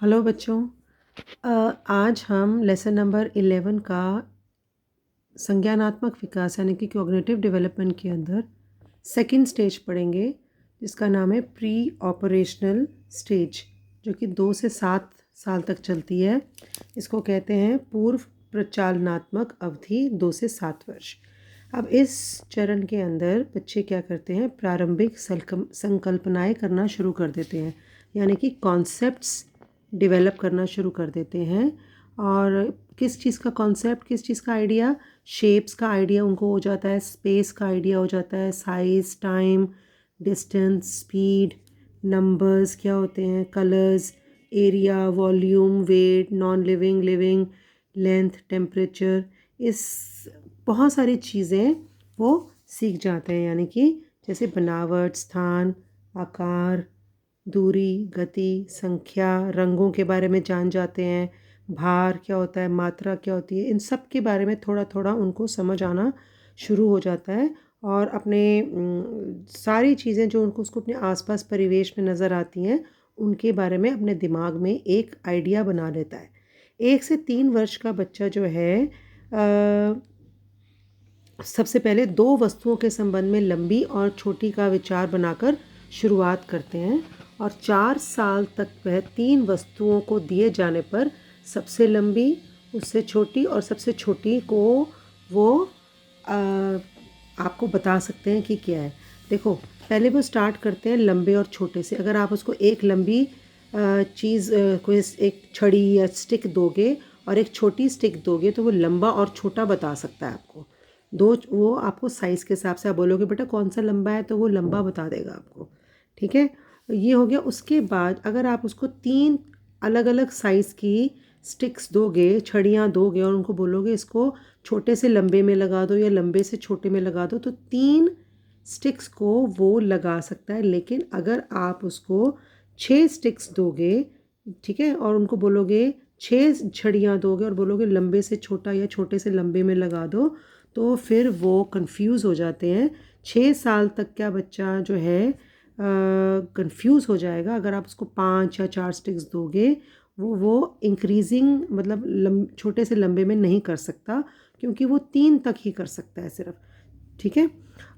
Hello बच्चों। आज हम लेसन नंबर 11 का संज्ञानात्मक विकास यानी कि कॉग्निटिव डेवलपमेंट के अंदर सेकंड स्टेज पढ़ेंगे, जिसका नाम है प्री ऑपरेशनल स्टेज, जो कि 2 से 7 साल तक चलती है। इसको कहते हैं पूर्व प्रचालनात्मक अवधि, 2 से 7 वर्ष। अब इस चरण के अंदर बच्चे क्या करते हैं, प्रारंभिक संकल्पनाएं करना शुरू कर देते हैं, यानी कि कॉन्सेप्ट्स डेवलप करना शुरू कर देते हैं। और किस चीज़ का कॉन्सेप्ट, किस चीज़ का आइडिया? शेप्स का आइडिया उनको हो जाता है, स्पेस का आइडिया हो जाता है, size, time, distance, speed, numbers क्या होते हैं, colours, area, volume, weight, non living, living, length, temperature, इस बहुत सारी चीज़ें वो सीख जाते हैं। यानी कि जैसे बनावट, स्थान, आकार, दूरी, गति, संख्या, रंगों के बारे में जान जाते हैं, भार क्या होता है, मात्रा क्या होती है, इन सब के बारे में थोड़ा थोड़ा उनको समझ आना शुरू हो जाता है। और अपने सारी चीज़ें जो उनको उसको अपने आसपास परिवेश में नज़र आती हैं, उनके बारे में अपने दिमाग में एक आइडिया बना लेता है। 1 से 3 वर्ष का बच्चा जो है सबसे पहले 2 वस्तुओं के संबंध में लंबी और छोटी का विचार बनाकर शुरुआत करते हैं, और 4 साल तक वह 3 वस्तुओं को दिए जाने पर सबसे लंबी, उससे छोटी और सबसे छोटी को वो आपको बता सकते हैं कि क्या है। देखो, पहले वो स्टार्ट करते हैं लंबे और छोटे से। अगर आप उसको एक लंबी चीज़, कोई एक छड़ी या स्टिक दोगे और एक छोटी स्टिक दोगे, तो वो लंबा और छोटा बता सकता है आपको। वो आपको साइज़ के हिसाब से आप बोलोगे बेटा कौन सा लंबा है, तो वो लंबा बता देगा आपको। ठीक है, ये हो गया। उसके बाद अगर आप उसको 3 अलग अलग साइज़ की स्टिक्स दोगे, छड़ियाँ दोगे, और उनको बोलोगे इसको छोटे से लंबे में लगा दो या लंबे से छोटे में लगा दो, तो 3 स्टिक्स को वो लगा सकता है। लेकिन अगर आप उसको 6 स्टिक्स दोगे, ठीक है, और उनको बोलोगे 6 छड़ियाँ दोगे और बोलोगे लंबे से छोटा या छोटे से लंबे में लगा दो, तो फिर वो कंफ्यूज हो जाते हैं। 6 साल तक क्या बच्चा जो है कंफ्यूज हो जाएगा। अगर आप उसको 5 या 4 स्टिक्स दोगे, वो इंक्रीजिंग मतलब छोटे से लंबे में नहीं कर सकता, क्योंकि वो 3 तक ही कर सकता है सिर्फ। ठीक है।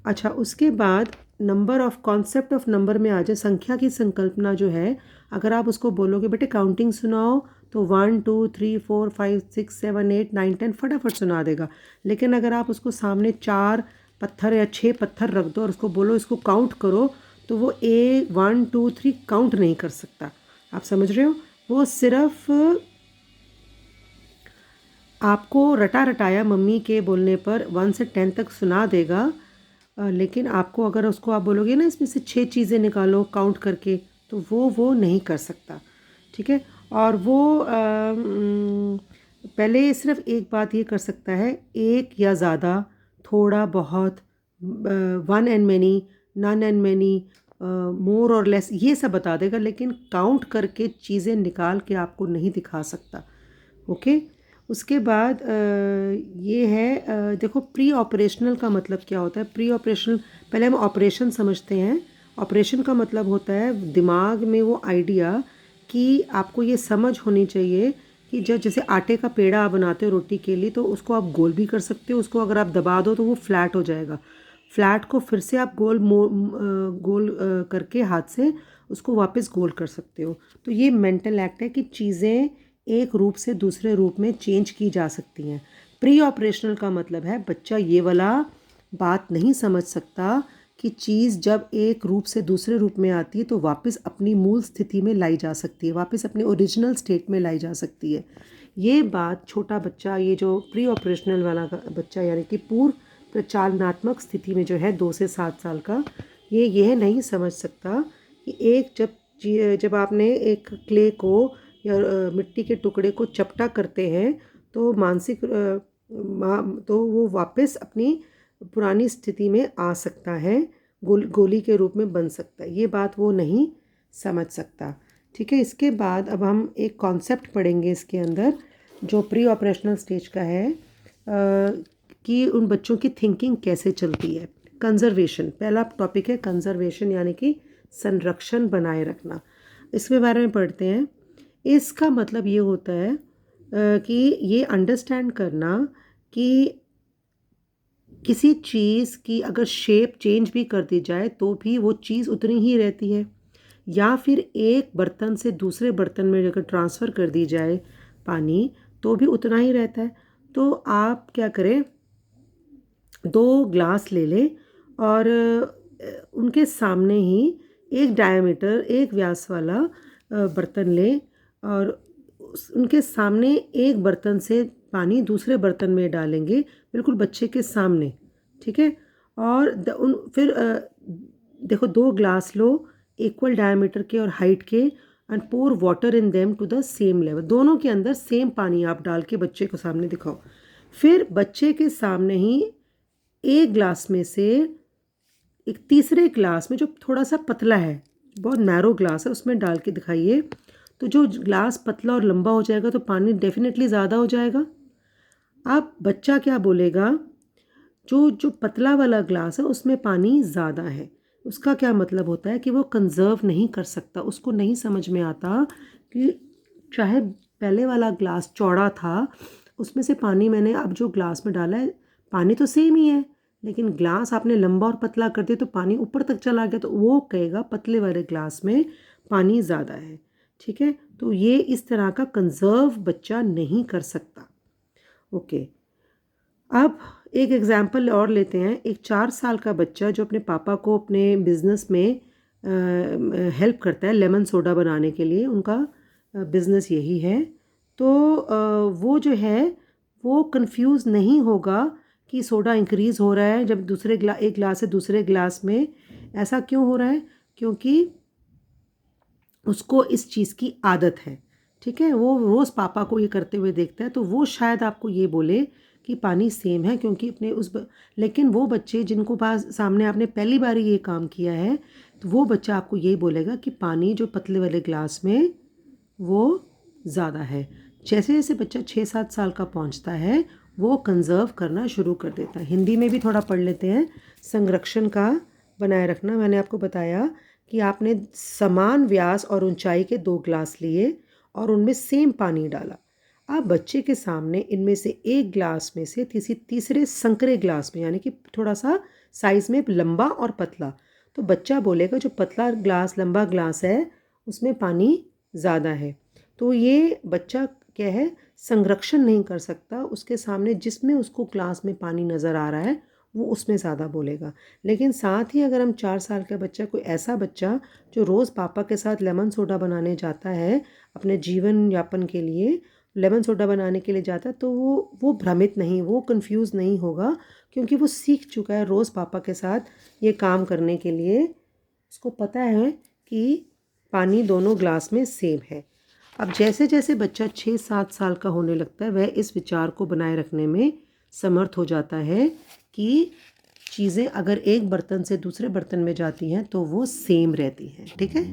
अच्छा, उसके बाद number of concept of number में आ जाए, संख्या की संकल्पना जो है। अगर आप उसको बोलोगे बेटे काउंटिंग सुनाओ, तो 1 2 3 4 5 6 7 8 9 10 फटाफट सुना देगा। लेकिन अगर आप उसको सामने 4 पत्थर या 6 पत्थर रख दो और उसको बोलो इसको काउंट करो, तो वो 1 2 3 काउंट नहीं कर सकता। आप समझ रहे हो? वो सिर्फ आपको रटा रटाया मम्मी के बोलने पर 1 से 10 तक सुना देगा। लेकिन आपको अगर उसको आप बोलोगे ना इसमें से 6 चीज़ें निकालो काउंट करके, तो वो नहीं कर सकता। ठीक है। और वो पहले सिर्फ एक बात ये कर सकता है, एक या ज़्यादा, थोड़ा बहुत, one and many, none and many, more और लेस, ये सब बता देगा। लेकिन काउंट करके चीज़ें निकाल के आपको नहीं दिखा सकता। ओके। उसके बाद ये है, देखो प्री ऑपरेशनल का मतलब क्या होता है। प्री ऑपरेशनल, पहले हम ऑपरेशन समझते हैं। ऑपरेशन का मतलब होता है दिमाग में वो आइडिया कि आपको ये समझ होनी चाहिए कि जैसे आटे का पेड़ा आप बनाते हो रोटी के लिए, तो उसको आप गोल भी कर सकते हो। उसको अगर आप दबा दो तो वो फ्लैट हो जाएगा। फ्लैट को फिर से आप गोल करके हाथ से उसको वापस गोल कर सकते हो। तो ये मेंटल एक्ट है कि चीज़ें एक रूप से दूसरे रूप में चेंज की जा सकती हैं। प्री ऑपरेशनल का मतलब है बच्चा ये वाला बात नहीं समझ सकता कि चीज़ जब एक रूप से दूसरे रूप में आती है तो वापस अपनी मूल स्थिति में लाई जा सकती है, वापस अपने ओरिजिनल स्टेट में लाई जा सकती है। ये बात छोटा बच्चा, ये जो प्री ऑपरेशनल वाला बच्चा यानी कि पूर्व प्रचालनात्मक स्थिति में जो है 2 से 7 साल का, ये यह नहीं समझ सकता कि जब आपने एक क्ले को या मिट्टी के टुकड़े को चपटा करते हैं, तो तो वो वापस अपनी पुरानी स्थिति में आ सकता है, गोली के रूप में बन सकता है। ये बात वो नहीं समझ सकता। ठीक है। इसके बाद अब हम एक कॉन्सेप्ट पढ़ेंगे इसके अंदर, जो प्री ऑपरेशनल स्टेज का है, कि उन बच्चों की थिंकिंग कैसे चलती है। कंजर्वेशन पहला टॉपिक है, कंजर्वेशन यानी कि संरक्षण बनाए रखना। इसके बारे में पढ़ते हैं। इसका मतलब ये होता है कि ये अंडरस्टैंड करना कि किसी चीज़ की अगर शेप चेंज भी कर दी जाए तो भी वो चीज़ उतनी ही रहती है, या फिर एक बर्तन से दूसरे बर्तन में अगर ट्रांसफ़र कर दी जाए पानी तो भी उतना ही रहता है। तो आप क्या करें, 2 ग्लास ले लें और उनके सामने ही एक डायमीटर, एक व्यास वाला बर्तन लें और उनके सामने एक बर्तन से पानी दूसरे बर्तन में डालेंगे, बिल्कुल बच्चे के सामने, ठीक है। और फिर देखो 2 ग्लास लो, इक्वल डायमीटर के और हाइट के, and pour water in them to the same level. दोनों के अंदर सेम पानी आप डाल के बच्चे को सामने दिखाओ। फिर बच्चे के सामने ही एक ग्लास में से एक तीसरे ग्लास में जो थोड़ा सा पतला है, बहुत नैरो ग्लास है, उसमें डाल के दिखाइए। तो जो ग्लास पतला और लंबा हो जाएगा तो पानी डेफिनेटली ज़्यादा हो जाएगा। अब बच्चा क्या बोलेगा, जो जो पतला वाला ग्लास है उसमें पानी ज़्यादा है। उसका क्या मतलब होता है कि वो कंज़र्व नहीं कर सकता, उसको नहीं समझ में आता कि चाहे पहले वाला ग्लास चौड़ा था, उसमें से पानी मैंने अब जो ग्लास में डाला है पानी तो सेम ही है, लेकिन ग्लास आपने लंबा और पतला कर दिया तो पानी ऊपर तक चला गया, तो वो कहेगा पतले वाले ग्लास में पानी ज़्यादा है, ठीक है। तो ये इस तरह का कंज़र्व बच्चा नहीं कर सकता। ओके, अब एक एग्ज़ाम्पल और लेते हैं। एक 4 साल का बच्चा जो अपने पापा को अपने बिज़नेस में हेल्प करता है लेमन सोडा बनाने के लिए, उनका बिज़नेस यही है। तो वो जो है वो कंफ्यूज नहीं होगा कि सोडा इंक्रीज़ हो रहा है जब एक ग्लास से दूसरे ग्लास में। ऐसा क्यों हो रहा है? क्योंकि उसको इस चीज़ की आदत है, ठीक है। वो रोज़ पापा को ये करते हुए देखता है, तो वो शायद आपको ये बोले कि पानी सेम है, क्योंकि अपने लेकिन वो बच्चे जिनको पास सामने आपने पहली बार ये काम किया है, तो वो बच्चा आपको ये बोलेगा कि पानी जो पतले वाले ग्लास में वो ज़्यादा है। जैसे जैसे बच्चा 6-7 साल का पहुंचता है वो कंज़र्व करना शुरू कर देता है। हिंदी में भी थोड़ा पढ़ लेते हैं। संरक्षण का बनाए रखना, मैंने आपको बताया कि आपने समान व्यास और ऊंचाई के 2 ग्लास लिए और उनमें सेम पानी डाला। अब बच्चे के सामने इनमें से एक ग्लास में से तीसरे संकरे ग्लास में, यानी कि थोड़ा सा साइज़ में लंबा और पतला, तो बच्चा बोलेगा जो पतला ग्लास लंबा ग्लास है उसमें पानी ज़्यादा है। तो ये बच्चा क्या है, संरक्षण नहीं कर सकता। उसके सामने जिसमें उसको ग्लास में पानी नज़र आ रहा है वो उसमें ज़्यादा बोलेगा। लेकिन साथ ही अगर हम 4 साल का बच्चा, कोई ऐसा बच्चा जो रोज़ पापा के साथ लेमन सोडा बनाने जाता है अपने जीवन यापन के लिए, लेमन सोडा बनाने के लिए जाता है, तो वो भ्रमित नहीं, वो कंफ्यूज नहीं होगा, क्योंकि वो सीख चुका है रोज़ पापा के साथ ये काम करने के लिए। उसको पता है कि पानी दोनों ग्लास में सेम है। अब जैसे जैसे बच्चा 6-7 साल का होने लगता है वह इस विचार को बनाए रखने में समर्थ हो जाता है कि चीज़ें अगर एक बर्तन से दूसरे बर्तन में जाती हैं तो वो सेम रहती हैं, ठीक है।